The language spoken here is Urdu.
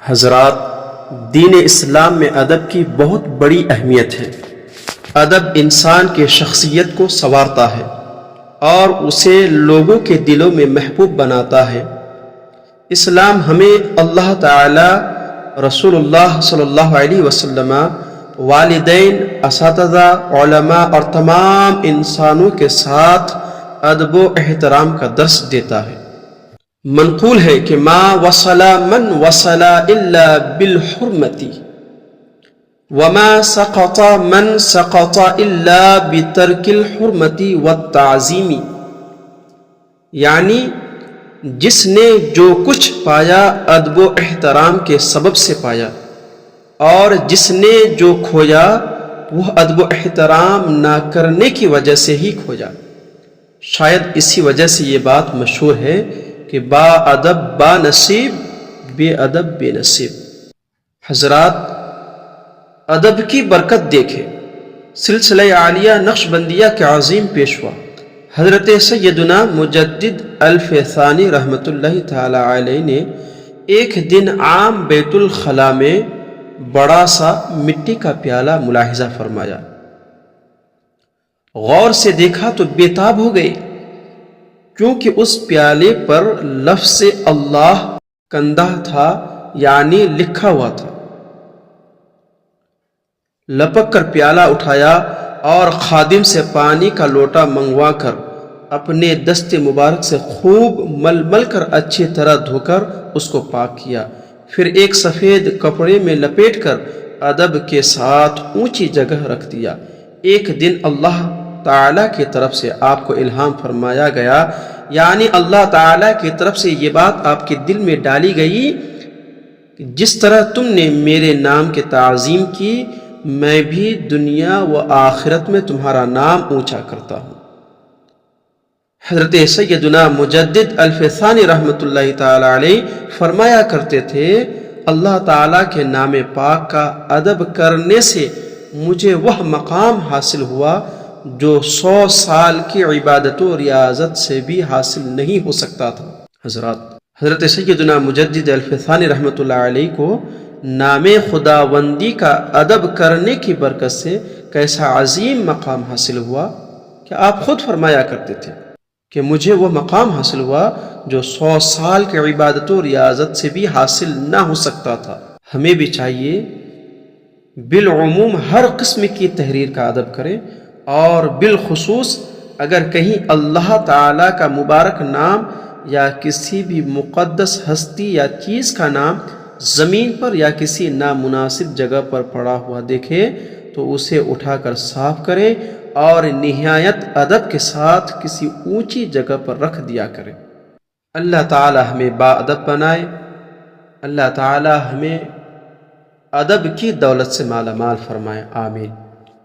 حضرات، دین اسلام میں ادب کی بہت بڑی اہمیت ہے۔ ادب انسان کی شخصیت کو سنوارتا ہے اور اسے لوگوں کے دلوں میں محبوب بناتا ہے۔ اسلام ہمیں اللہ تعالی، رسول اللہ صلی اللہ علیہ وسلم، والدین، اساتذہ، علماء اور تمام انسانوں کے ساتھ ادب و احترام کا درس دیتا ہے۔ منقول ہے کہ ما وصل من وصل الا بالحرمت وما سقط من سقط الا بترک الحرمت والتعظیم، یعنی جس نے جو کچھ پایا ادب و احترام کے سبب سے پایا، اور جس نے جو کھویا وہ ادب و احترام نہ کرنے کی وجہ سے ہی کھویا۔ شاید اسی وجہ سے یہ بات مشہور ہے کہ با ادب با نصیب، بے ادب بے نصیب۔ حضرات، ادب کی برکت دیکھیں۔ سلسلہ عالیہ نقشبندیہ کے عظیم پیشوا حضرت سیدنا مجدد الف ثانی رحمۃ اللہ تعالی علیہ نے ایک دن عام بیت الخلاء میں بڑا سا مٹی کا پیالہ ملاحظہ فرمایا۔ غور سے دیکھا تو بےتاب ہو گئے، کیونکہ اس پیالے پر لفظ اللہ کندہ تھا، یعنی لکھا ہوا تھا۔ لپک کر پیالہ اٹھایا اور خادم سے پانی کا لوٹا منگوا کر اپنے دست مبارک سے خوب مل مل کر اچھی طرح دھو کر اس کو پاک کیا، پھر ایک سفید کپڑے میں لپیٹ کر ادب کے ساتھ اونچی جگہ رکھ دیا۔ ایک دن اللہ تعالیٰ کی طرف سے آپ کو الہام فرمایا گیا، یعنی اللہ تعالیٰ کی طرف سے یہ بات آپ کے دل میں ڈالی گئی کہ جس طرح تم نے میرے نام کی تعظیم کی، میں بھی دنیا و آخرت میں تمہارا نام اونچا کرتا ہوں۔ حضرت سیدنا مجدد الف ثانی رحمۃ اللہ تعالی علیہ فرمایا کرتے تھے، اللہ تعالیٰ کے نام پاک کا ادب کرنے سے مجھے وہ مقام حاصل ہوا جو 100 سال کی عبادت و ریاضت سے بھی حاصل نہیں ہو سکتا تھا۔ حضرت سیدنا مجدد الف ثانی رحمۃ اللہ علیہ کو نام خداوندی کا ادب کرنے کی برکت سے کیسا عظیم مقام حاصل ہوا کہ آپ خود فرمایا کرتے تھے کہ مجھے وہ مقام حاصل ہوا جو 100 سال کی عبادت و ریاضت سے بھی حاصل نہ ہو سکتا تھا۔ ہمیں بھی چاہیے بالعموم ہر قسم کی تحریر کا ادب کریں، اور بالخصوص اگر کہیں اللہ تعالیٰ کا مبارک نام یا کسی بھی مقدس ہستی یا چیز کا نام زمین پر یا کسی نامناسب جگہ پر پڑا ہوا دیکھے تو اسے اٹھا کر صاف کریں اور نہایت ادب کے ساتھ کسی اونچی جگہ پر رکھ دیا کریں۔ اللہ تعالی ہمیں با ادب بنائے، اللہ تعالی ہمیں ادب کی دولت سے مالا مال فرمائے، آمین۔